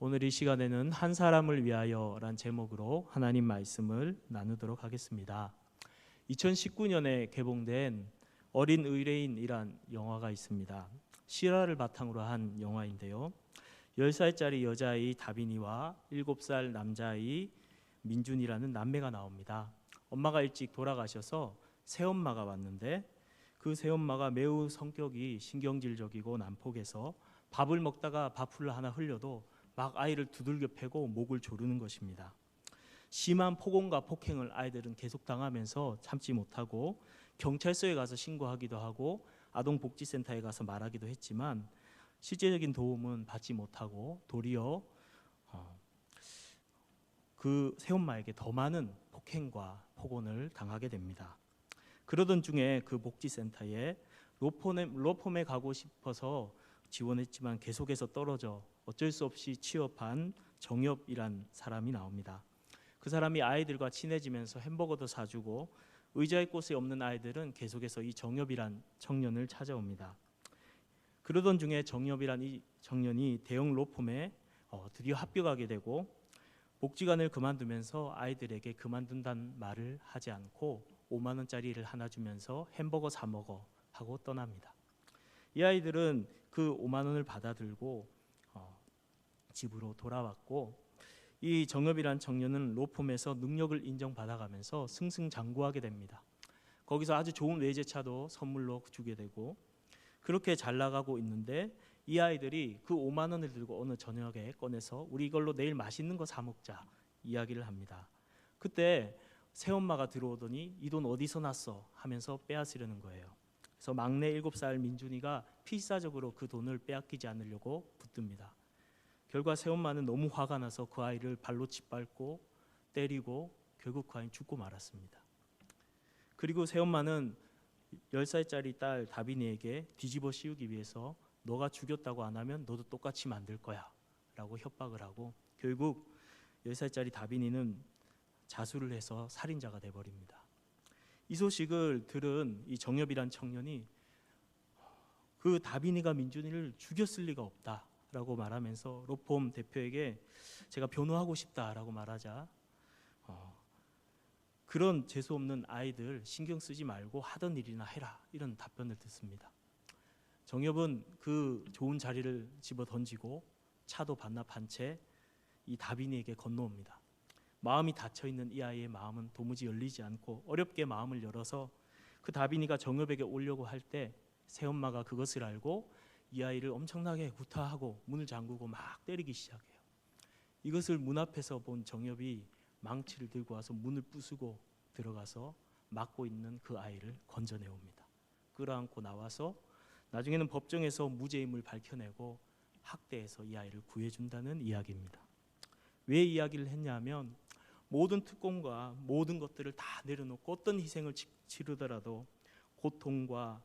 오늘 이 시간에는 한 사람을 위하여란 제목으로 하나님 말씀을 나누도록 하겠습니다. 2019년에 개봉된 어린 의뢰인이란 영화가 있습니다. 실화를 바탕으로 한 영화인데요. 10살짜리 여자아이 다빈이와 7살 남자아이 민준이라는 남매가 나옵니다. 엄마가 일찍 돌아가셔서 새엄마가 왔는데 그 새엄마가 매우 성격이 신경질적이고 난폭해서 밥을 먹다가 밥풀을 하나 흘려도 막 아이를 두들겨 패고 목을 조르는 것입니다. 심한 폭언과 폭행을 아이들은 계속 당하면서 참지 못하고 경찰서에 가서 신고하기도 하고 아동복지센터에 가서 말하기도 했지만 실제적인 도움은 받지 못하고 도리어 그 새엄마에게 더 많은 폭행과 폭언을 당하게 됩니다. 그러던 중에 그 복지센터에 로펌에 가고 싶어서 지원했지만 계속해서 떨어져 어쩔 수 없이 취업한 정엽이란 사람이 나옵니다. 그 사람이 아이들과 친해지면서 햄버거도 사주고 의자에 곳이 없는 아이들은 계속해서 이 정엽이란 청년을 찾아옵니다. 그러던 중에 정엽이란 이 청년이 대형 로펌에 드디어 합격하게 되고 복지관을 그만두면서 아이들에게 그만둔다는 말을 하지 않고 5만 원짜리를 하나 주면서 햄버거 사 먹어 하고 떠납니다. 이 아이들은 그 5만 원을 받아들고 집으로 돌아왔고 이 정엽이란 청년은 로펌에서 능력을 인정받아가면서 승승장구하게 됩니다. 거기서 아주 좋은 외제차도 선물로 주게 되고 그렇게 잘 나가고 있는데 이 아이들이 그 5만 원을 들고 어느 저녁에 꺼내서 우리 이걸로 내일 맛있는 거 사 먹자 이야기를 합니다. 그때 새엄마가 들어오더니 이 돈 어디서 났어 하면서 빼앗으려는 거예요. 그래서 막내 7살 민준이가 필사적으로 그 돈을 빼앗기지 않으려고 붙듭니다. 결과 새엄마는 너무 화가 나서 그 아이를 발로 짓밟고 때리고 결국 그 아이는 죽고 말았습니다. 그리고 새엄마는 10살짜리 딸 다빈이에게 뒤집어 씌우기 위해서 너가 죽였다고 안 하면 너도 똑같이 만들 거야 라고 협박을 하고 결국 10살짜리 다빈이는 자수를 해서 살인자가 돼버립니다. 이 소식을 들은 이 정엽이란 청년이 그 다빈이가 민준이를 죽였을 리가 없다 라고 말하면서 로펌 대표에게 제가 변호하고 싶다라고 말하자 그런 재수없는 아이들 신경 쓰지 말고 하던 일이나 해라 이런 답변을 듣습니다. 정엽은 그 좋은 자리를 집어 던지고 차도 반납한 채 이 다빈이에게 건너옵니다. 마음이 닫혀있는 이 아이의 마음은 도무지 열리지 않고 어렵게 마음을 열어서 그 다빈이가 정엽에게 오려고 할 때 새엄마가 그것을 알고 이 아이를 엄청나게 구타하고 문을 잠그고 막 때리기 시작해요. 이것을 문 앞에서 본 정엽이 망치를 들고 와서 문을 부수고 들어가서 막고 있는 그 아이를 건져내옵니다. 끌어안고 나와서 나중에는 법정에서 무죄임을 밝혀내고 학대해서 이 아이를 구해준다는 이야기입니다. 왜 이야기를 했냐면 모든 특권과 모든 것들을 다 내려놓고 어떤 희생을 치르더라도 고통과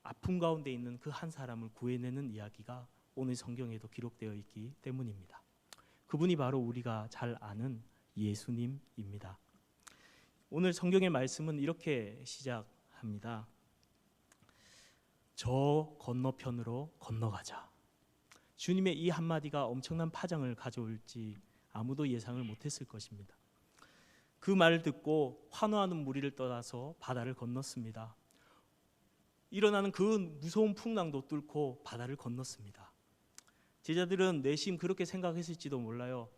아픔 가운데 있는 그 한 사람을 구해내는 이야기가 오늘 성경에도 기록되어 있기 때문입니다. 그분이 바로 우리가 잘 아는 예수님입니다. 오늘 성경의 말씀은 이렇게 시작합니다. 저 건너편으로 건너가자. 주님의 이 한마디가 엄청난 파장을 가져올지 아무도 예상을 못했을 것입니다. 그 말을 듣고 환호하는 무리를 떠나서 바다를 건넜습니다. 일어나는 그 무서운 풍랑도 뚫고 바다를 건넜습니다. 제자들은 내심 그렇게 생각했을지도 몰라요.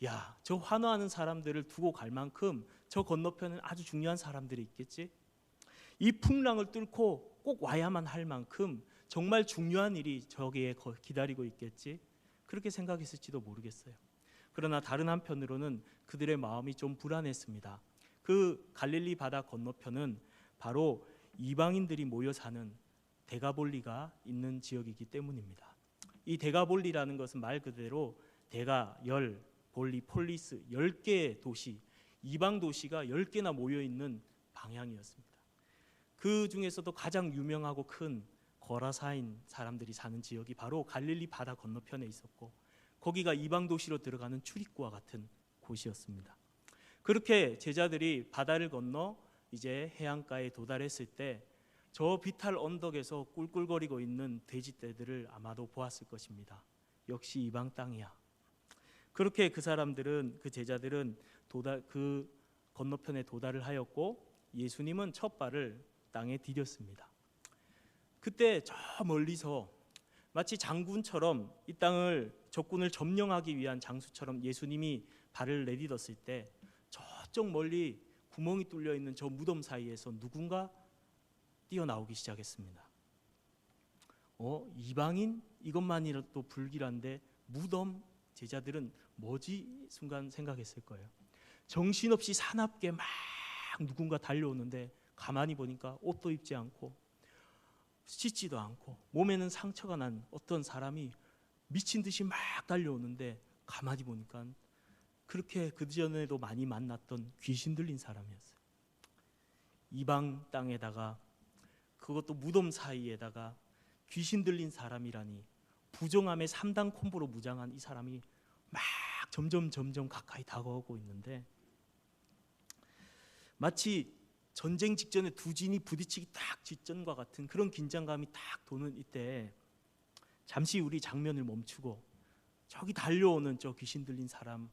야, 저 환호하는 사람들을 두고 갈 만큼 저 건너편은 아주 중요한 사람들이 있겠지? 이 풍랑을 뚫고 꼭 와야만 할 만큼 정말 중요한 일이 저기에 기다리고 있겠지? 그렇게 생각했을지도 모르겠어요. 그러나 다른 한편으로는 그들의 마음이 좀 불안했습니다. 그 갈릴리 바다 건너편은 바로 이방인들이 모여 사는 데가볼리가 있는 지역이기 때문입니다. 이 데가볼리라는 것은 말 그대로 데가, 열, 볼리, 폴리스 10개의 도시, 이방 도시가 10개나 모여 있는 방향이었습니다. 그 중에서도 가장 유명하고 큰 거라사인 사람들이 사는 지역이 바로 갈릴리 바다 건너편에 있었고 거기가 이방 도시로 들어가는 출입구와 같은 곳이었습니다. 그렇게 제자들이 바다를 건너 이제 해안가에 도달했을 때 저 비탈 언덕에서 꿀꿀거리고 있는 돼지떼들을 아마도 보았을 것입니다. 역시 이방 땅이야. 그렇게 그 사람들은, 그 제자들은 그 건너편에 도달을 하였고 예수님은 첫 발을 땅에 디뎠습니다. 그때 저 멀리서 마치 장군처럼 이 땅을 적군을 점령하기 위한 장수처럼 예수님이 발을 내딛었을 때 저쪽 멀리 구멍이 뚫려 있는 저 무덤 사이에서 누군가 뛰어나오기 시작했습니다. 이방인? 이것만이라도 불길한데 무덤? 제자들은 뭐지? 순간 생각했을 거예요. 정신없이 사납게 막 누군가 달려오는데 가만히 보니까 옷도 입지 않고 씻지도 않고 몸에는 상처가 난 어떤 사람이 미친 듯이 막 달려오는데 가만히 보니까 그렇게 그전에도 많이 만났던 귀신 들린 사람이었어요. 이방 땅에다가 그것도 무덤 사이에다가 귀신 들린 사람이라니, 부정함의 3단 콤보로 무장한 이 사람이 막 점점 가까이 다가오고 있는데 마치 전쟁 직전에 두 진이 부딪히기 딱 직전과 같은 그런 긴장감이 딱 도는 이때 잠시 우리 장면을 멈추고 저기 달려오는 저 귀신 들린 사람,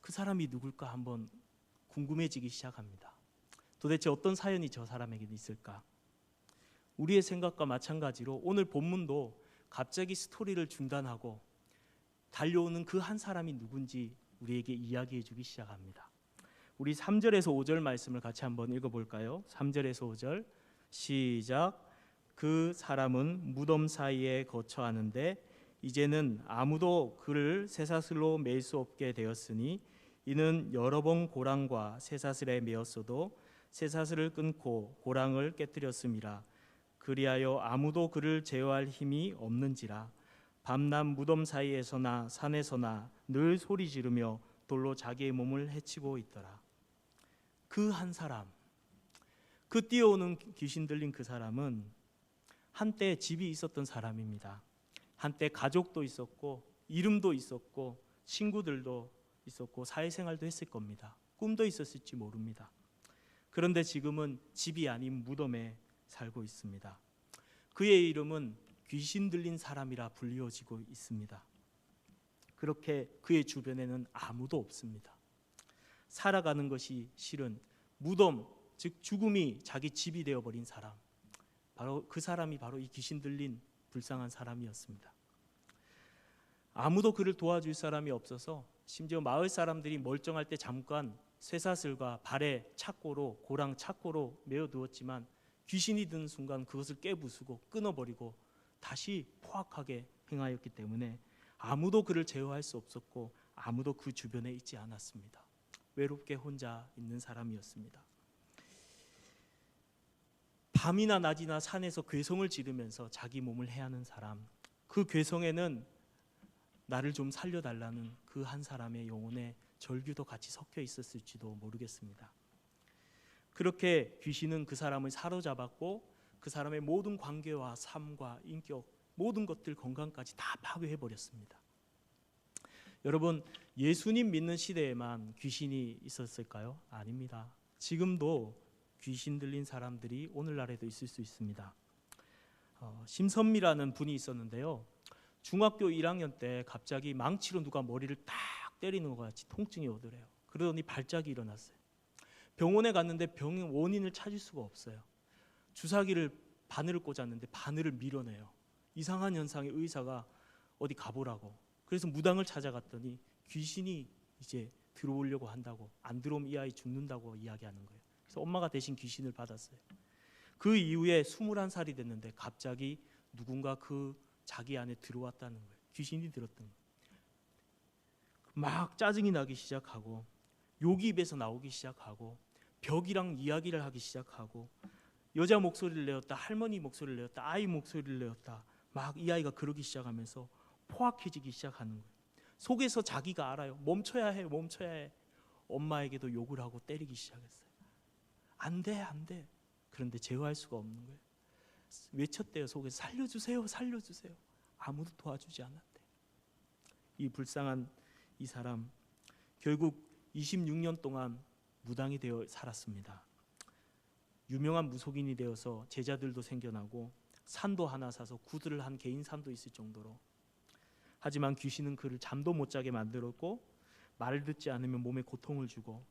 그 사람이 누굴까 한번 궁금해지기 시작합니다. 도대체 어떤 사연이 저 사람에게 있을까? 우리의 생각과 마찬가지로 오늘 본문도 갑자기 스토리를 중단하고 달려오는 그 한 사람이 누군지 우리에게 이야기해 주기 시작합니다. 우리 3절에서 5절 말씀을 같이 한번 읽어볼까요? 3절에서 5절 시작. 그 사람은 무덤 사이에 거처하는데 이제는 아무도 그를 쇠사슬로 매일 수 없게 되었으니 이는 여러 번 고랑과 쇠사슬에 매었어도 쇠사슬을 끊고 고랑을 깨뜨렸음이라. 그리하여 아무도 그를 제어할 힘이 없는지라. 밤낮 무덤 사이에서나 산에서나 늘 소리 지르며 돌로 자기의 몸을 해치고 있더라. 그 한 사람, 그 뛰어오는 귀신 들린 그 사람은 한때 집이 있었던 사람입니다. 한때 가족도 있었고 이름도 있었고 친구들도 있었고 사회생활도 했을 겁니다. 꿈도 있었을지 모릅니다. 그런데 지금은 집이 아닌 무덤에 살고 있습니다. 그의 이름은 귀신 들린 사람이라 불리워지고 있습니다. 그렇게 그의 주변에는 아무도 없습니다. 살아가는 것이 싫은 무덤, 즉 죽음이 자기 집이 되어버린 사람, 바로 그 사람이 바로 이 귀신 들린 불쌍한 사람이었습니다. 아무도 그를 도와줄 사람이 없어서 심지어 마을 사람들이 멀쩡할 때 잠깐 쇠사슬과 발에 착고로, 고랑 착고로 메어두었지만 귀신이 드는 순간 그것을 깨부수고 끊어버리고 다시 포악하게 행하였기 때문에 아무도 그를 제어할 수 없었고 아무도 그 주변에 있지 않았습니다. 외롭게 혼자 있는 사람이었습니다. 밤이나 낮이나 산에서 괴성을 지르면서 자기 몸을 해하는 사람, 그 괴성에는 나를 좀 살려달라는 그 한 사람의 영혼의 절규도 같이 섞여 있었을지도 모르겠습니다. 그렇게 귀신은 그 사람을 사로잡았고 그 사람의 모든 관계와 삶과 인격, 모든 것들, 건강까지 다 파괴해버렸습니다. 여러분, 예수님 믿는 시대에만 귀신이 있었을까요? 아닙니다. 지금도 귀신 들린 사람들이 오늘날에도 있을 수 있습니다. 심선미라는 분이 있었는데요. 중학교 1학년 때 갑자기 망치로 누가 머리를 딱 때리는 것 같이 통증이 오더래요. 그러더니 발작이 일어났어요. 병원에 갔는데 병의 원인을 찾을 수가 없어요. 주사기를 바늘을 꽂았는데 바늘을 밀어내요. 이상한 현상에 의사가 어디 가보라고. 그래서 무당을 찾아갔더니 귀신이 이제 들어오려고 한다고, 안 들어오면 이 아이 죽는다고 이야기하는 거예요. 그래서 엄마가 대신 귀신을 받았어요. 그 이후에 21살이 됐는데 갑자기 누군가 그 자기 안에 들어왔다는 거예요. 귀신이 들었던 거예요. 막 짜증이 나기 시작하고 욕이 입에서 나오기 시작하고 벽이랑 이야기를 하기 시작하고 여자 목소리를 내었다, 할머니 목소리를 내었다, 아이 목소리를 내었다. 막 이 아이가 그러기 시작하면서 포악해지기 시작하는 거예요. 속에서 자기가 알아요. 멈춰야 해, 멈춰야 해. 엄마에게도 욕을 하고 때리기 시작했어요. 안 돼, 안 돼. 그런데 제어할 수가 없는 거예요. 외쳤대요. 속에서 살려주세요, 살려주세요. 아무도 도와주지 않았대. 이 불쌍한 이 사람 결국 26년 동안 무당이 되어 살았습니다. 유명한 무속인이 되어서 제자들도 생겨나고 산도 하나 사서 구두를 한 개인 산도 있을 정도로. 하지만 귀신은 그를 잠도 못 자게 만들었고 말을 듣지 않으면 몸에 고통을 주고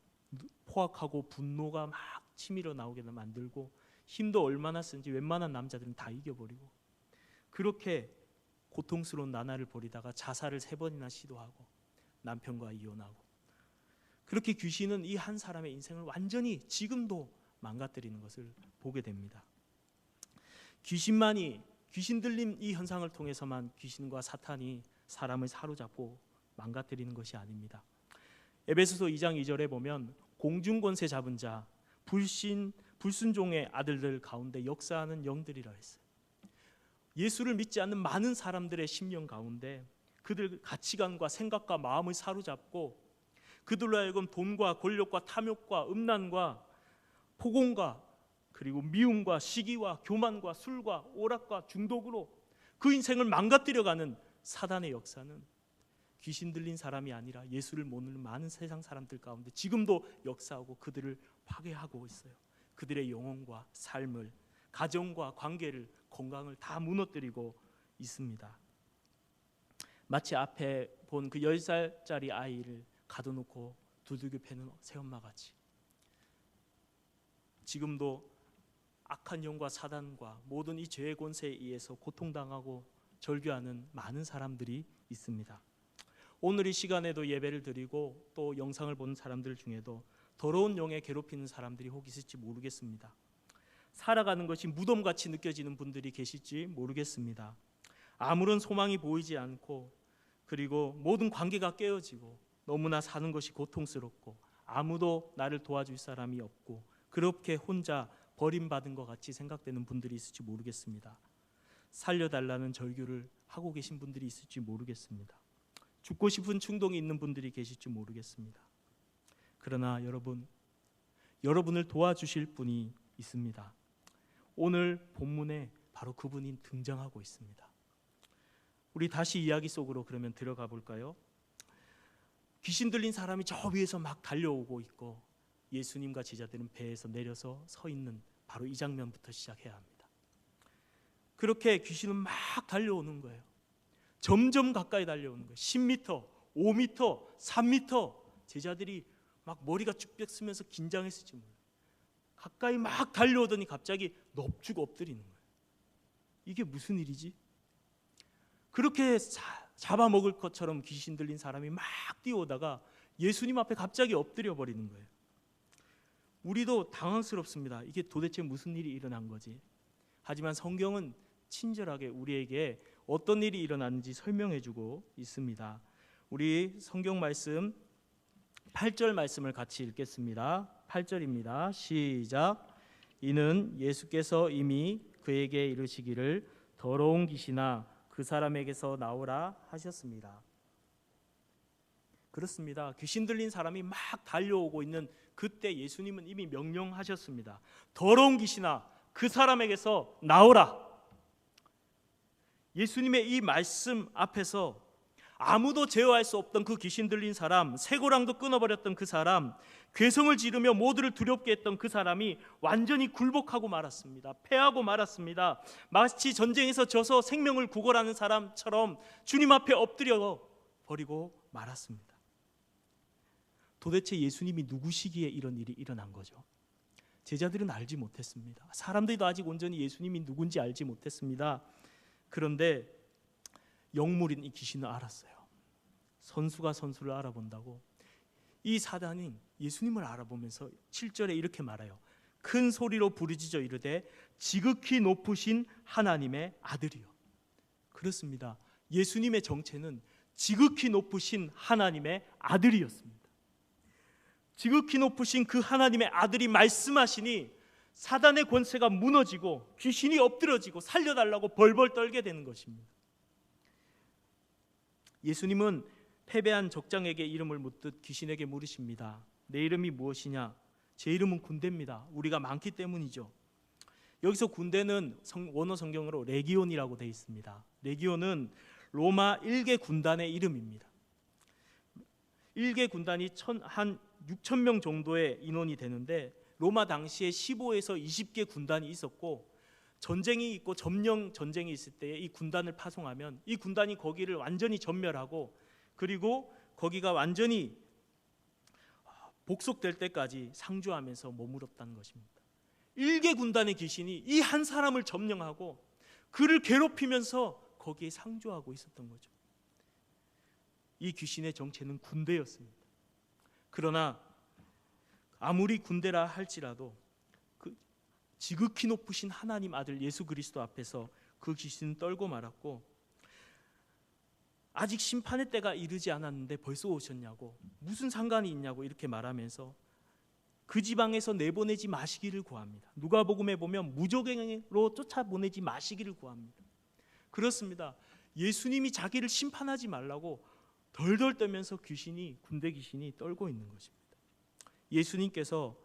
포악하고 분노가 막 치밀어 나오게 만들고 힘도 얼마나 센지 웬만한 남자들은 다 이겨버리고 그렇게 고통스러운 나날을 보내다가 자살을 3번이나 시도하고 남편과 이혼하고 그렇게 귀신은 이 한 사람의 인생을 완전히 지금도 망가뜨리는 것을 보게 됩니다. 귀신 들림 이 현상을 통해서만 귀신과 사탄이 사람을 사로잡고 망가뜨리는 것이 아닙니다. 에베소서 2장 2절에 보면 공중권세 잡은 자 불순종의 아들들 가운데 역사하는 영들이라 했어요. 예수를 믿지 않는 많은 사람들의 심령 가운데 그들 가치관과 생각과 마음을 사로잡고 그들로 하여금 돈과 권력과 탐욕과 음란과 포공과 그리고 미움과 시기와 교만과 술과 오락과 중독으로 그 인생을 망가뜨려가는 사단의 역사는 귀신 들린 사람이 아니라 예수를 모르는 많은 세상 사람들 가운데 지금도 역사하고 그들을 파괴하고 있어요. 그들의 영혼과 삶을, 가정과 관계를, 건강을 다 무너뜨리고 있습니다. 마치 앞에 본 그 10살짜리 아이를 가둬놓고 두들겨 패는 새엄마같이 지금도 악한 영과 사단과 모든 이 죄의 권세에 의해서 고통당하고 절규하는 많은 사람들이 있습니다. 오늘 이 시간에도 예배를 드리고 또 영상을 보는 사람들 중에도 더러운 영에 괴롭히는 사람들이 혹 있을지 모르겠습니다. 살아가는 것이 무덤같이 느껴지는 분들이 계실지 모르겠습니다. 아무런 소망이 보이지 않고 그리고 모든 관계가 깨어지고 너무나 사는 것이 고통스럽고 아무도 나를 도와줄 사람이 없고 그렇게 혼자 버림받은 것 같이 생각되는 분들이 있을지 모르겠습니다. 살려달라는 절규를 하고 계신 분들이 있을지 모르겠습니다. 죽고 싶은 충동이 있는 분들이 계실지 모르겠습니다. 그러나 여러분을 도와주실 분이 있습니다. 오늘 본문에 바로 그분이 등장하고 있습니다. 우리 다시 이야기 속으로 그러면 들어가 볼까요? 귀신 들린 사람이 저 위에서 막 달려오고 있고 예수님과 제자들은 배에서 내려서 서 있는 바로 이 장면부터 시작해야 합니다. 그렇게 귀신은 막 달려오는 거예요. 점점 가까이 달려오는 거예요. 10m, 5m, 3m 제자들이 막 머리가 쭉 뺏으면서 긴장했을지 몰라요. 가까이 막 달려오더니 갑자기 넙죽 엎드리는 거예요. 이게 무슨 일이지? 그렇게 잡아먹을 것처럼 귀신 들린 사람이 막 뛰어오다가 예수님 앞에 갑자기 엎드려 버리는 거예요. 우리도 당황스럽습니다. 이게 도대체 무슨 일이 일어난 거지? 하지만 성경은 친절하게 우리에게 어떤 일이 일어났는지 설명해주고 있습니다. 우리 성경 말씀 8절 말씀을 같이 읽겠습니다. 8절입니다. 시작. 이는 예수께서 이미 그에게 이르시기를 더러운 귀신아 그 사람에게서 나오라 하셨습니다. 그렇습니다. 귀신 들린 사람이 막 달려오고 있는 그때 예수님은 이미 명령하셨습니다. 더러운 귀신아 그 사람에게서 나오라. 예수님의 이 말씀 앞에서 아무도 제어할 수 없던 그 귀신 들린 사람, 쇠고랑도 끊어버렸던 그 사람, 괴성을 지르며 모두를 두렵게 했던 그 사람이 완전히 굴복하고 말았습니다. 패하고 말았습니다. 마치 전쟁에서 져서 생명을 구걸하는 사람처럼 주님 앞에 엎드려 버리고 말았습니다. 도대체 예수님이 누구시기에 이런 일이 일어난 거죠? 제자들은 알지 못했습니다. 사람들도 아직 온전히 예수님이 누군지 알지 못했습니다. 그런데 영물인 이 귀신은 알았어요. 선수가 선수를 알아본다고. 이 사단이 예수님을 알아보면서 7절에 이렇게 말해요. 큰 소리로 부르짖어 이르되 지극히 높으신 하나님의 아들이요. 그렇습니다. 예수님의 정체는 지극히 높으신 하나님의 아들이었습니다. 지극히 높으신 그 하나님의 아들이 말씀하시니 사단의 권세가 무너지고 귀신이 엎드러지고 살려달라고 벌벌 떨게 되는 것입니다. 예수님은 패배한 적장에게 이름을 묻듯 귀신에게 물으십니다. 내 이름이 무엇이냐? 제 이름은 군대입니다. 우리가 많기 때문이죠. 여기서 군대는 원어 성경으로 레기온이라고 되어 있습니다. 레기온은 로마 1개 군단의 이름입니다. 1개 군단이 한 6천 명 정도의 인원이 되는데 로마 당시에 15에서 20개 군단이 있었고 전쟁이 있고 점령 전쟁이 있을 때 이 군단을 파송하면 이 군단이 거기를 완전히 전멸하고 그리고 거기가 완전히 복속될 때까지 상주하면서 머물었다는 것입니다. 일개 군단의 귀신이 이 한 사람을 점령하고 그를 괴롭히면서 거기에 상주하고 있었던 거죠. 이 귀신의 정체는 군대였습니다. 그러나 아무리 군대라 할지라도 그 지극히 높으신 하나님 아들 예수 그리스도 앞에서 그 귀신은 떨고 말았고, 아직 심판의 때가 이르지 않았는데 벌써 오셨냐고, 무슨 상관이 있냐고 이렇게 말하면서 그 지방에서 내보내지 마시기를 구합니다. 누가복음에 보면 무적행으로 쫓아보내지 마시기를 구합니다. 그렇습니다. 예수님이 자기를 심판하지 말라고 덜덜 떨면서 군대 귀신이 떨고 있는 것입니다. 예수님께서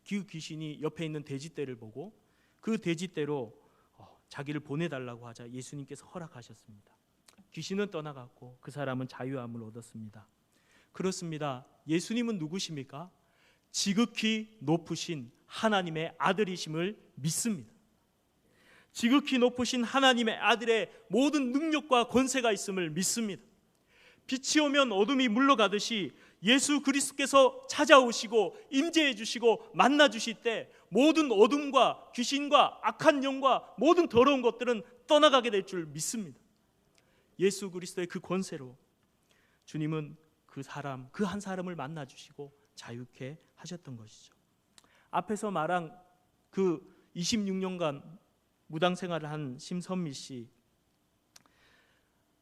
그 귀신이 옆에 있는 돼지떼를 보고 그 돼지떼로 자기를 보내달라고 하자 예수님께서 허락하셨습니다. 귀신은 떠나갔고 그 사람은 자유함을 얻었습니다. 그렇습니다. 예수님은 누구십니까? 지극히 높으신 하나님의 아들이심을 믿습니다. 지극히 높으신 하나님의 아들의 모든 능력과 권세가 있음을 믿습니다. 빛이 오면 어둠이 물러가듯이 예수 그리스도께서 찾아오시고 임재해 주시고 만나 주실 때 모든 어둠과 귀신과 악한 영과 모든 더러운 것들은 떠나가게 될 줄 믿습니다. 예수 그리스도의 그 권세로 주님은 그 한 사람을 만나 주시고 자유케 하셨던 것이죠. 앞에서 말한 그 26년간 무당 생활을 한 심선미 씨,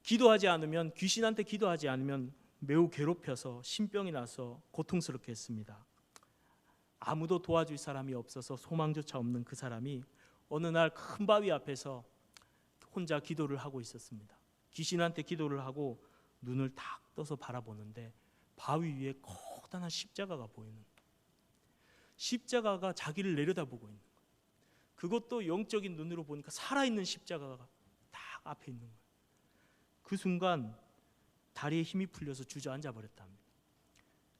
기도하지 않으면, 귀신한테 기도하지 않으면 매우 괴롭혀서 신병이 나서 고통스럽게 했습니다. 아무도 도와줄 사람이 없어서 소망조차 없는 그 사람이 어느 날 큰 바위 앞에서 혼자 기도를 하고 있었습니다. 귀신한테 기도를 하고 눈을 탁 떠서 바라보는데 바위 위에 커다란 십자가가 보이는 거예요. 십자가가 자기를 내려다보고 있는 거예요. 그것도 영적인 눈으로 보니까 살아있는 십자가가 딱 앞에 있는 거예요. 그 순간 다리에 힘이 풀려서 주저앉아 버렸답니다.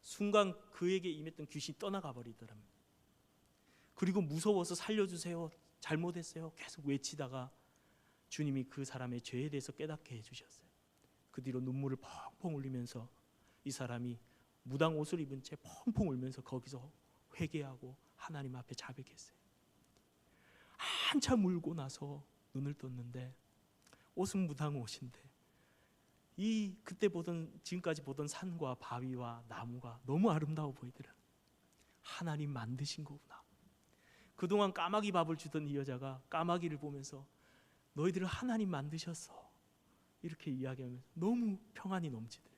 순간 그에게 임했던 귀신이 떠나가 버리더랍니다. 그리고 무서워서 살려주세요, 잘못했어요 계속 외치다가 주님이 그 사람의 죄에 대해서 깨닫게 해주셨어요. 그 뒤로 눈물을 펑펑 흘리면서 이 사람이 무당 옷을 입은 채 펑펑 울면서 거기서 회개하고 하나님 앞에 자백했어요. 한참 울고 나서 눈을 떴는데 옷은 무당 옷인데 그때 지금까지 보던 산과 바위와 나무가 너무 아름다워 보이더라. 하나님 만드신 거구나. 그동안 까마귀 밥을 주던 이 여자가 까마귀를 보면서 너희들은 하나님 만드셨어 이렇게 이야기하면서 너무 평안이 넘치더래.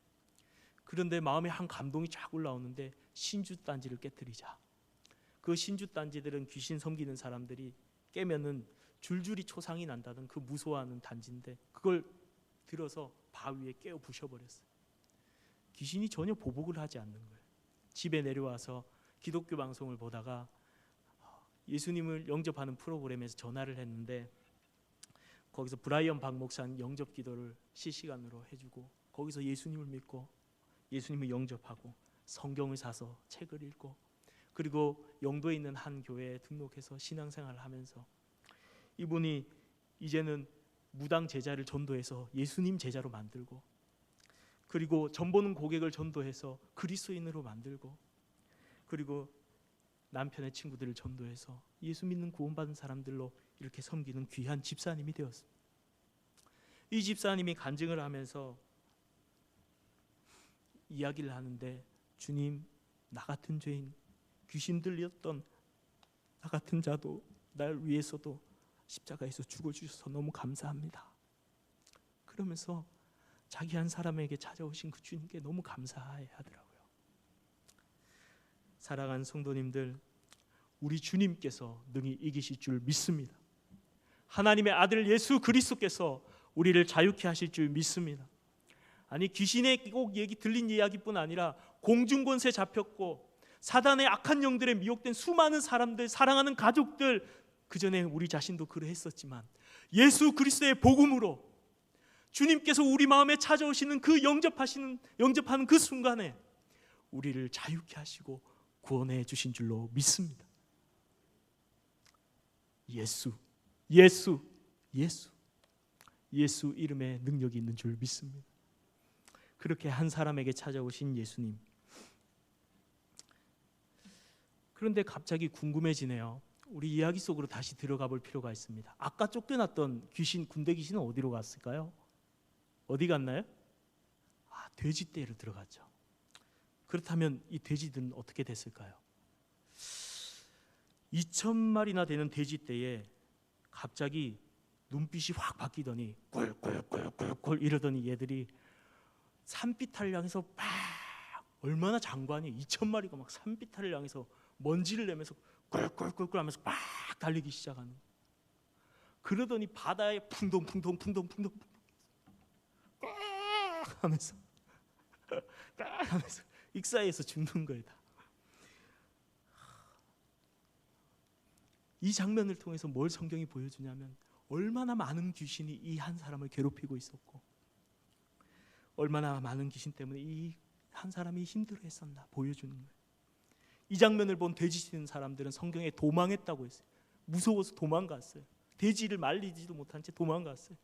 그런데 마음에 한 감동이 쫙 올라오는데 신주단지를 깨뜨리자. 그 신주단지들은 귀신 섬기는 사람들이 깨면은 줄줄이 초상이 난다던 그 무서워하는 단지인데 그걸 들어서 바위에 깨어 부셔버렸어요. 귀신이 전혀 보복을 하지 않는 거예요. 집에 내려와서 기독교 방송을 보다가 예수님을 영접하는 프로그램에서 전화를 했는데 거기서 브라이언 박 목사는 영접 기도를 실시간으로 해주고 거기서 예수님을 믿고 예수님을 영접하고 성경을 사서 책을 읽고 그리고 영도에 있는 한 교회에 등록해서 신앙생활을 하면서 이분이 이제는 무당 제자를 전도해서 예수님 제자로 만들고 그리고 전보는 고객을 전도해서 그리스도인으로 만들고 그리고 남편의 친구들을 전도해서 예수 믿는 구원받은 사람들로 이렇게 섬기는 귀한 집사님이 되었습니다. 이 집사님이 간증을 하면서 이야기를 하는데 주님, 나 같은 죄인, 귀신 들렸던 나 같은 자도 날 위해서도 십자가에서 죽어주셔서 너무 감사합니다. 그러면서 자기 한 사람에게 찾아오신 그 주님께 너무 감사해 하더라고요. 사랑하는 성도님들, 우리 주님께서 능히 이기실 줄 믿습니다. 하나님의 아들 예수 그리스도께서 우리를 자유케 하실 줄 믿습니다. 아니 귀신의 꼭 들린 이야기뿐 아니라 공중권세 잡혔고 사단의 악한 영들에 미혹된 수많은 사람들, 사랑하는 가족들, 그전에 우리 자신도 그러했었지만 예수 그리스도의 복음으로 주님께서 우리 마음에 찾아오시는 그 영접하는 그 순간에 우리를 자유케 하시고 구원해 주신 줄로 믿습니다. 예수, 예수, 예수, 예수 이름에 능력이 있는 줄 믿습니다. 그렇게 한 사람에게 찾아오신 예수님. 그런데 갑자기 궁금해지네요. 우리 이야기 속으로 다시 들어가 볼 필요가 있습니다. 아까 쫓겨났던 귀신, 군대 귀신은 어디로 갔을까요? 어디 갔나요? 돼지떼로 들어갔죠. 그렇다면 이 돼지들은 어떻게 됐을까요? 2,000마리나 되는 돼지떼에 갑자기 눈빛이 확 바뀌더니 꿀꿀꿀꿀꿀 이러더니 얘들이 산비탈을 향해서 막, 얼마나 장관이 2,000마리가 막 산비탈을 향해서 먼지를 내면서 꿀꿀꿀꿀 하면서 막 달리기 시작하는 거예요. 그러더니 바다에 풍덩풍덩 하면서 익사해서 죽는 거예요. 이 장면을 통해서 뭘 성경이 보여주냐면 얼마나 많은 귀신이 이 한 사람을 괴롭히고 있었고 얼마나 많은 귀신 때문에 이 한 사람이 힘들어했었나 보여주는 거예요. 이 장면을 본 돼지 치는 사람들은 성경에 도망했다고 했어요. 무서워서 도망갔어요. 돼지를 말리지도 못한 채 도망갔어요.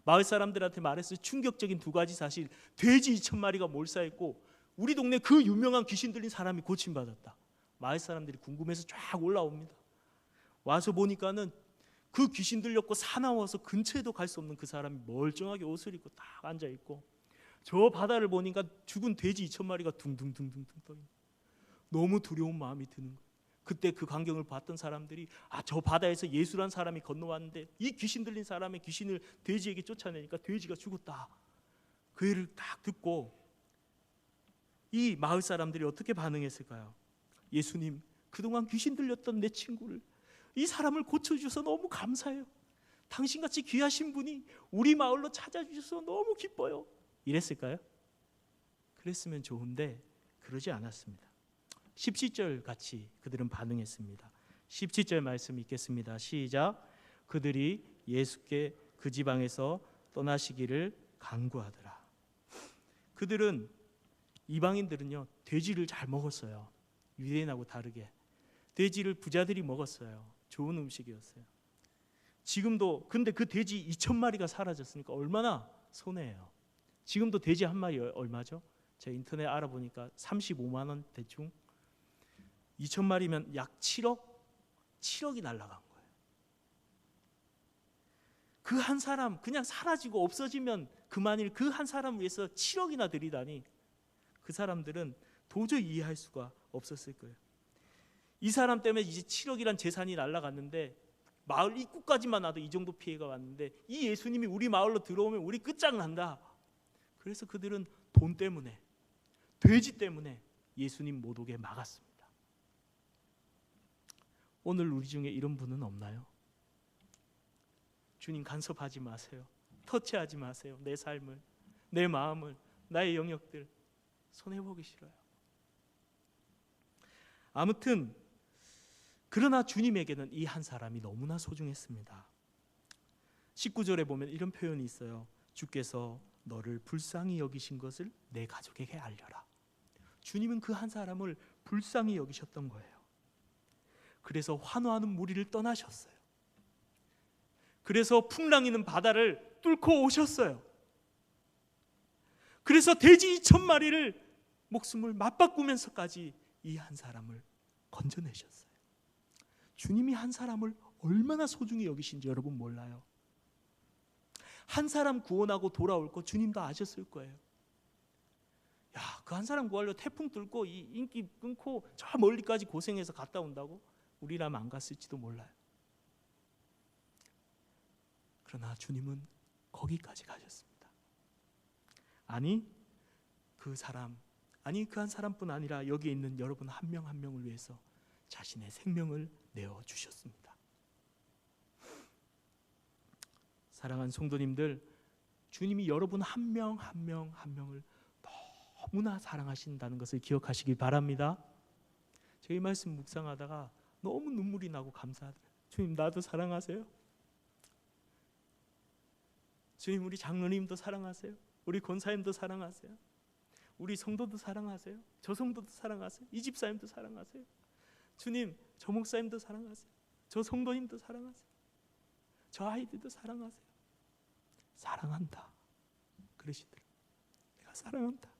마을 사람들한테 말했어요. 충격적인 두 가지 사실. 돼지 2,000마리가 몰사했고 우리 동네 그 유명한 귀신 들린 사람이 고침받았다. 마을 사람들이 궁금해서 쫙 올라옵니다. 와서 보니까는 그 귀신 들렸고 사나워서 근처에도 갈 수 없는 그 사람이 멀쩡하게 옷을 입고 딱 앉아있고 저 바다를 보니까 죽은 돼지 2,000마리가 둥둥둥둥 떠 있는, 너무 두려운 마음이 드는 거예요. 그때 그 광경을 봤던 사람들이 저 바다에서 예수란 사람이 건너왔는데 이 귀신 들린 사람의 귀신을 돼지에게 쫓아내니까 돼지가 죽었다. 그 일을 딱 듣고 이 마을 사람들이 어떻게 반응했을까요? 예수님, 그동안 귀신 들렸던 내 친구를, 이 사람을 고쳐주셔서 너무 감사해요. 당신같이 귀하신 분이 우리 마을로 찾아주셔서 너무 기뻐요. 이랬을까요? 그랬으면 좋은데 그러지 않았습니다. 17절 같이 그들은 반응했습니다. 17절 말씀 읽겠습니다. 시작. 그들이 예수께 그 지방에서 떠나시기를 간구하더라. 그들은, 이방인들은요, 돼지를 잘 먹었어요. 유대인하고 다르게 돼지를 부자들이 먹었어요. 좋은 음식이었어요. 지금도, 근데 그 돼지 2,000마리가 사라졌으니까 얼마나 손해예요. 지금도 돼지 한 마리 얼마죠? 제가 인터넷 알아보니까 35만 원 대충. 2,000마리면 약 7억? 7억이 날아간 거예요. 그 한 사람 그냥 사라지고 없어지면 그만일 그 한 사람을 위해서 7억이나 들이다니, 그 사람들은 도저히 이해할 수가 없었을 거예요. 이 사람 때문에 이제 7억이란 재산이 날아갔는데 마을 입구까지만 와도 이 정도 피해가 왔는데 이 예수님이 우리 마을로 들어오면 우리 끝장난다. 그래서 그들은 돈 때문에, 돼지 때문에 예수님 못 오게 막았습니다. 오늘 우리 중에 이런 분은 없나요? 주님, 간섭하지 마세요. 터치하지 마세요. 내 삶을, 내 마음을, 나의 영역들 손해보기 싫어요. 아무튼 그러나 주님에게는 이 한 사람이 너무나 소중했습니다. 19절에 보면 이런 표현이 있어요. 주께서 너를 불쌍히 여기신 것을 내 가족에게 알려라. 주님은 그 한 사람을 불쌍히 여기셨던 거예요. 그래서 환호하는 무리를 떠나셨어요. 그래서 풍랑이는 바다를 뚫고 오셨어요. 그래서 돼지 2,000마리를 목숨을 맞바꾸면서까지 이 한 사람을 건져내셨어요. 주님이 한 사람을 얼마나 소중히 여기신지 여러분 몰라요. 한 사람 구원하고 돌아올 거 주님도 아셨을 거예요. 야, 그 한 사람 구하려고 태풍 뚫고 이 인기 끊고 저 멀리까지 고생해서 갔다 온다고? 우리라면 안 갔을지도 몰라요. 그러나 주님은 거기까지 가셨습니다. 아니, 그 사람, 아니 그 한 사람뿐 아니라 여기 있는 여러분 한 명 한 명을 위해서 자신의 생명을 내어주셨습니다. 사랑하는 성도님들, 주님이 여러분 한 명 한 명 한 명을 너무나 사랑하신다는 것을 기억하시길 바랍니다. 저희 말씀 묵상하다가 너무 눈물이 나고 감사하더라고요. 주님, 나도 사랑하세요. 주님, 우리 장로님도 사랑하세요. 우리 권사님도 사랑하세요. 우리 성도도 사랑하세요. 저 성도도 사랑하세요. 이 집사님도 사랑하세요. 주님, 저 목사님도 사랑하세요. 저 성도님도 사랑하세요. 저 아이들도 사랑하세요. 사랑한다 그러시더라고요. 내가 사랑한다.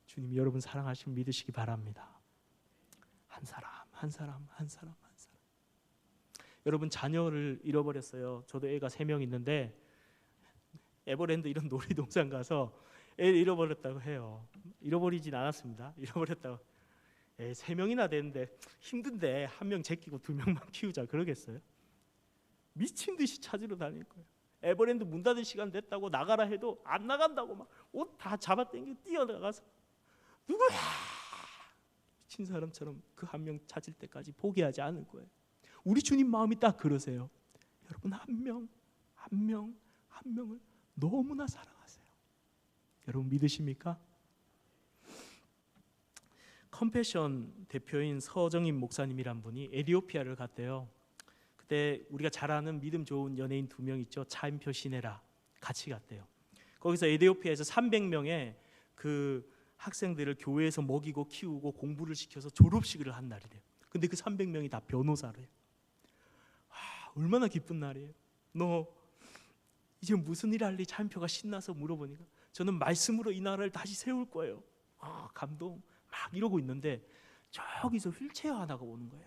주님이 여러분 사랑하시면 믿으시기 바랍니다. 한 사람 한 사람 한 사람 한 사람. 여러분 자녀를 잃어버렸어요. 저도 애가 3명 있는데 에버랜드 이런 놀이동산 가서 애 잃어버렸다고 해요. 잃어버리진 않았습니다. 잃어버렸다고. 3명이나 되는데 힘든데 1명 제끼고 2명만 키우자 그러겠어요? 미친 듯이 찾으러 다닐 거예요. 에버랜드 문 닫을 시간 됐다고 나가라 해도 안 나간다고 막 옷 다 잡아당기고 뛰어나가서 누구야? 미친 사람처럼 그 1명 찾을 때까지 포기하지 않을 거예요. 우리 주님 마음이 딱 그러세요. 여러분 한 명 한 명 한 명을 너무나 사랑하세요. 여러분 믿으십니까? 컴패션 대표인 서정임 목사님이란 분이 에티오피아를 갔대요. 그때 우리가 잘 아는 믿음 좋은 연예인 2명 있죠. 차인표 시네라 같이 갔대요. 거기서 에티오피아에서 300명의 그 학생들을 교회에서 먹이고 키우고 공부를 시켜서 졸업식을 한 날이래요. 근데 그 300명이 다 변호사래요. 얼마나 기쁜 날이에요. 너 이제 무슨 일 할래? 차인표가 신나서 물어보니까 저는 말씀으로 이 나라를 다시 세울 거예요. 감동 막 이러고 있는데 저기서 휠체어 하나가 오는 거예요.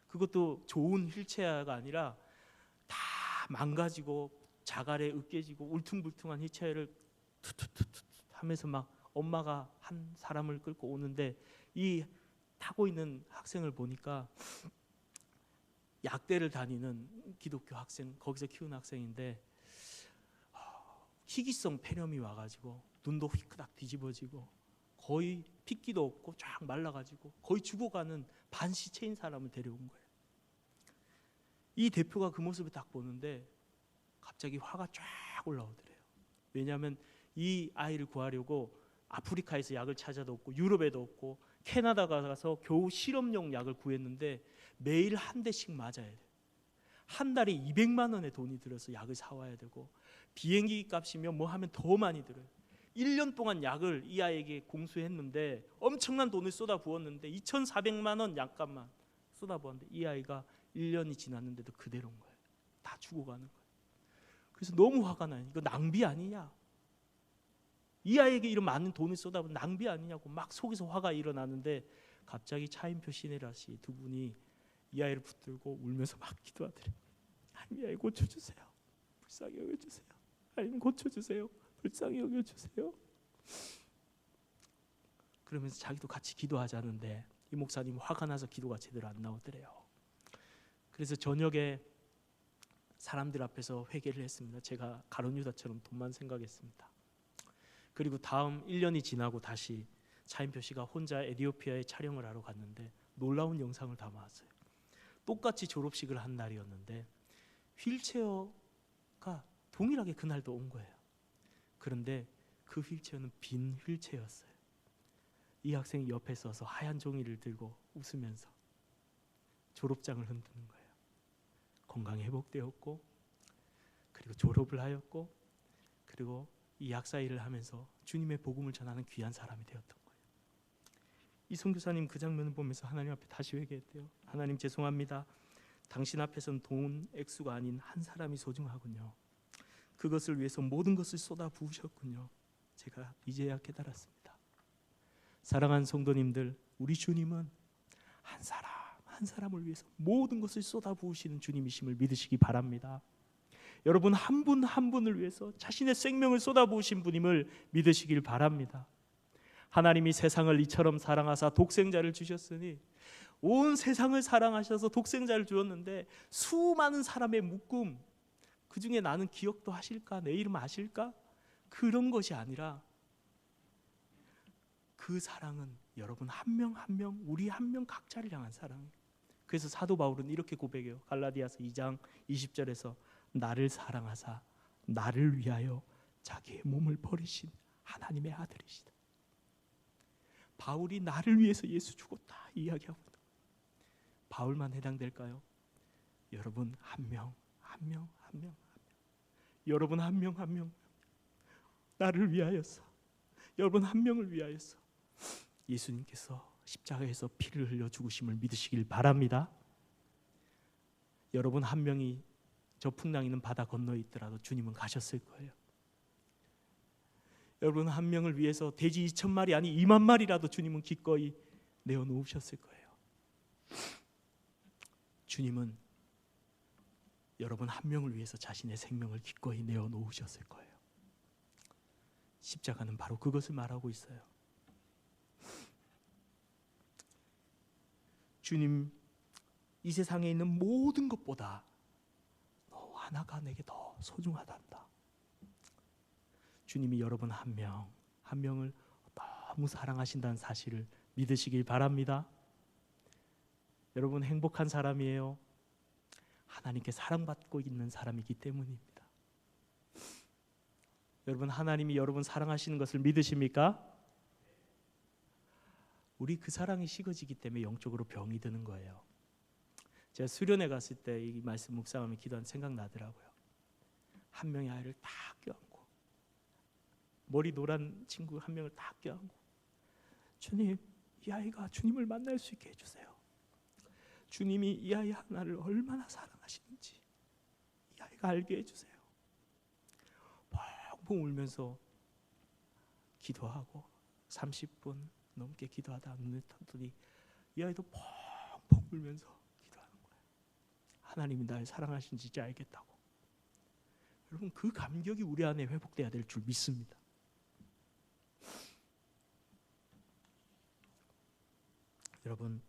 그것도 좋은 휠체어가 아니라 다 망가지고 자갈에 으깨지고 울퉁불퉁한 휠체어를 투투투투 하면서 막 엄마가 한 사람을 끌고 오는데 이 타고 있는 학생을 보니까 약대를 다니는 기독교 학생, 거기서 키운 학생인데 희귀성 폐렴이 와가지고 눈도 휘끄닥 뒤집어지고 거의 핏기도 없고 쫙 말라가지고 거의 죽어가는 반시체인 사람을 데려온 거예요. 이 대표가 그 모습을 딱 보는데 갑자기 화가 쫙 올라오더래요. 왜냐하면 이 아이를 구하려고 아프리카에서 약을 찾아도 없고 유럽에도 없고 캐나다 가서 겨우 실험용 약을 구했는데 매일 한 대씩 맞아야 돼요. 한 달에 200만 원의 돈이 들어서 약을 사와야 되고 비행기 값이면 뭐 하면 더 많이 들어요. 1년 동안 약을 이 아이에게 공수했는데 엄청난 돈을 쏟아부었는데 2,400만 원 약값만 쏟아부었는데 이 아이가 1년이 지났는데도 그대로인 거예요. 다 죽어가는 거예요. 그래서 너무 화가 나요. 이거 낭비 아니냐? 이 아이에게 이런 많은 돈을 쏟아부은 낭비 아니냐고 막 속에서 화가 일어나는데 갑자기 차인표 시네라 씨 2분이 이 아이를 붙들고 울면서 막 기도하더래요. 하나님 이 아이 고쳐주세요. 불쌍히 여겨주세요. 하나님 고쳐주세요. 불쌍히 여겨주세요. 그러면서 자기도 같이 기도하자는데 이 목사님 화가 나서 기도가 제대로 안 나오더래요. 그래서 저녁에 사람들 앞에서 회개를 했습니다. 제가 가룟 유다처럼 돈만 생각했습니다. 그리고 다음 1년이 지나고 다시 차인표 씨가 혼자 에티오피아에 촬영을 하러 갔는데 놀라운 영상을 담아왔어요. 똑같이 졸업식을 한 날이었는데 휠체어가 동일하게 그날도 온 거예요. 그런데 그 휠체어는 빈 휠체어였어요. 이 학생이 옆에 서서 하얀 종이를 들고 웃으면서 졸업장을 흔드는 거예요. 건강이 회복되었고 그리고 졸업을 하였고 그리고 이 약사 일을 하면서 주님의 복음을 전하는 귀한 사람이 되었던 거예요. 이 선교사님 그 장면을 보면서 하나님 앞에 다시 회개했대요. 하나님 죄송합니다. 당신 앞에서는 돈 액수가 아닌 한 사람이 소중하군요. 그것을 위해서 모든 것을 쏟아 부으셨군요. 제가 이제야 깨달았습니다. 사랑하는 성도님들, 우리 주님은 한 사람 한 사람을 위해서 모든 것을 쏟아 부으시는 주님이심을 믿으시기 바랍니다. 여러분 한 분 한 분을 위해서 자신의 생명을 쏟아 부으신 분임을 믿으시길 바랍니다. 하나님이 세상을 이처럼 사랑하사 독생자를 주셨으니 온 세상을 사랑하셔서 독생자를 주었는데 수많은 사람의 묶음 그 중에 나는 기억도 하실까? 내 이름 아실까? 그런 것이 아니라 그 사랑은 여러분 한 명 한 명 우리 한 명 각자를 향한 사랑이에요. 그래서 사도 바울은 이렇게 고백해요. 갈라디아서 2장 20절에서 나를 사랑하사 나를 위하여 자기의 몸을 버리신 하나님의 아들이시다. 바울이 나를 위해서 예수 죽었다 이야기하고 있다. 바울만 해당될까요? 여러분 한 명 한 명 한 명 여러분 한 명 한 명 나를 위하여서 여러분 한 명을 위하여서 예수님께서 십자가에서 피를 흘려 죽으심을 믿으시길 바랍니다. 여러분 한 명이 저 풍랑 있는 바다 건너에 있더라도 주님은 가셨을 거예요. 여러분 한 명을 위해서 돼지 2,000마리 아니 2만 마리라도 주님은 기꺼이 내어놓으셨을 거예요. 주님은 여러분 한 명을 위해서 자신의 생명을 기꺼이 내어놓으셨을 거예요. 십자가는 바로 그것을 말하고 있어요. 주님, 이 세상에 있는 모든 것보다 너 하나가 내게 더 소중하단다. 주님이 여러분 한 명, 한 명을 너무 사랑하신다는 사실을 믿으시길 바랍니다. 여러분 행복한 사람이에요. 하나님께 사랑받고 있는 사람이기 때문입니다. 여러분 하나님이 여러분 사랑하시는 것을 믿으십니까? 우리 그 사랑이 식어지기 때문에 영적으로 병이 드는 거예요. 제가 수련회 갔을 때 이 말씀 묵상하며 기도한 생각나더라고요. 한 명의 아이를 딱 껴안고 머리 노란 친구 한 명을 딱 껴안고 주님, 이 아이가 주님을 만날 수 있게 해주세요. 주님이 이 아이 하나를 얼마나 사랑하시는지 이 아이가 알게 해주세요. 펑펑 울면서 기도하고 30분 넘게 기도하다 눈을 떴더니 이 아이도 펑펑 울면서 기도하는 거예요. 하나님이 날 사랑하신지 이제 알겠다고. 여러분 그 감격이 우리 안에 회복돼야 될 줄 믿습니다. 여러분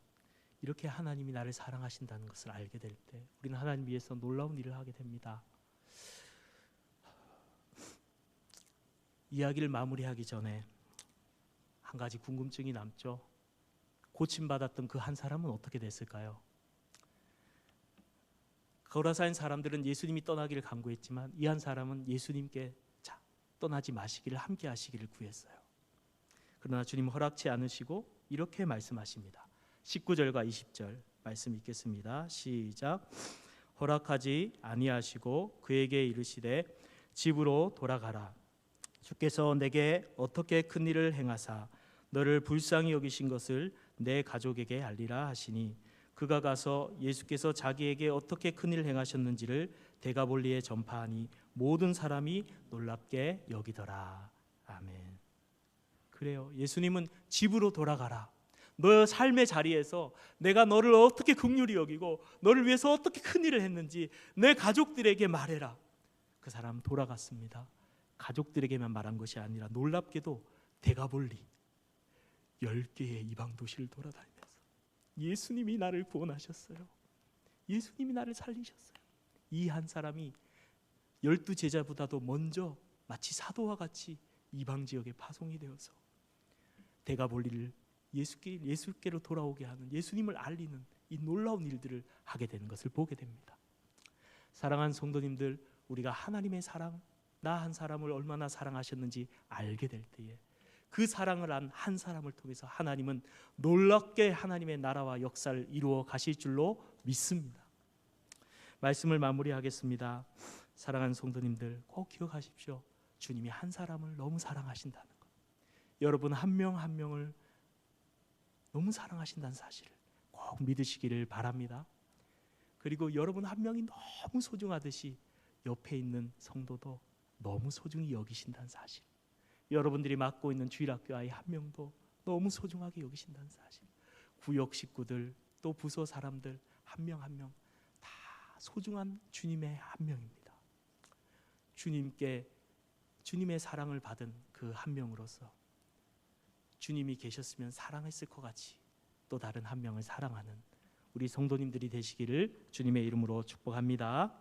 이렇게 하나님이 나를 사랑하신다는 것을 알게 될 때 우리는 하나님 위해서 놀라운 일을 하게 됩니다. 이야기를 마무리하기 전에 한 가지 궁금증이 남죠. 고침받았던 그 한 사람은 어떻게 됐을까요? 거라사인 사람들은 예수님이 떠나기를 간구했지만 이 한 사람은 예수님께 자, 떠나지 마시기를 함께 하시기를 구했어요. 그러나 주님 허락치 않으시고 이렇게 말씀하십니다. 19절과 20절 말씀 읽겠습니다. 시작. 허락하지 아니하시고 그에게 이르시되 집으로 돌아가라. 주께서 내게 어떻게 큰 일을 행하사 너를 불쌍히 여기신 것을 내 가족에게 알리라 하시니 그가 가서 예수께서 자기에게 어떻게 큰 일을 행하셨는지를 데가볼리에 전파하니 모든 사람이 놀랍게 여기더라. 아멘. 그래요. 예수님은 집으로 돌아가라. 너의 삶의 자리에서 내가 너를 어떻게 긍휼히 여기고 너를 위해서 어떻게 큰 일을 했는지 내 가족들에게 말해라. 그 사람 돌아갔습니다. 가족들에게만 말한 것이 아니라 놀랍게도 데가볼리 10개의 이방 도시를 돌아다니면서 예수님이 나를 구원하셨어요. 예수님이 나를 살리셨어요. 이 한 사람이 12 제자보다도 먼저 마치 사도와 같이 이방 지역에 파송이 되어서 데가볼리를 예수께로 돌아오게 하는, 예수님을 알리는 이 놀라운 일들을 하게 되는 것을 보게 됩니다. 사랑하는 성도님들, 우리가 하나님의 사랑, 나 한 사람을 얼마나 사랑하셨는지 알게 될 때에 그 사랑을 한 한 사람을 통해서 하나님은 놀랍게 하나님의 나라와 역사를 이루어 가실 줄로 믿습니다. 말씀을 마무리하겠습니다. 사랑하는 성도님들, 꼭 기억하십시오. 주님이 한 사람을 너무 사랑하신다는 것, 여러분 한 명 한 명을 너무 사랑하신다는 사실을 꼭 믿으시기를 바랍니다. 그리고 여러분 한 명이 너무 소중하듯이 옆에 있는 성도도 너무 소중히 여기신다는 사실, 여러분들이 맡고 있는 주일학교 아이 한 명도 너무 소중하게 여기신다는 사실, 구역 식구들 또 부서 사람들 한 명 한 명 다 소중한 주님의 한 명입니다. 주님께 주님의 사랑을 받은 그 한 명으로서 주님이 계셨으면 사랑했을 것 같이 또 다른 한 명을 사랑하는 우리 성도님들이 되시기를 주님의 이름으로 축복합니다.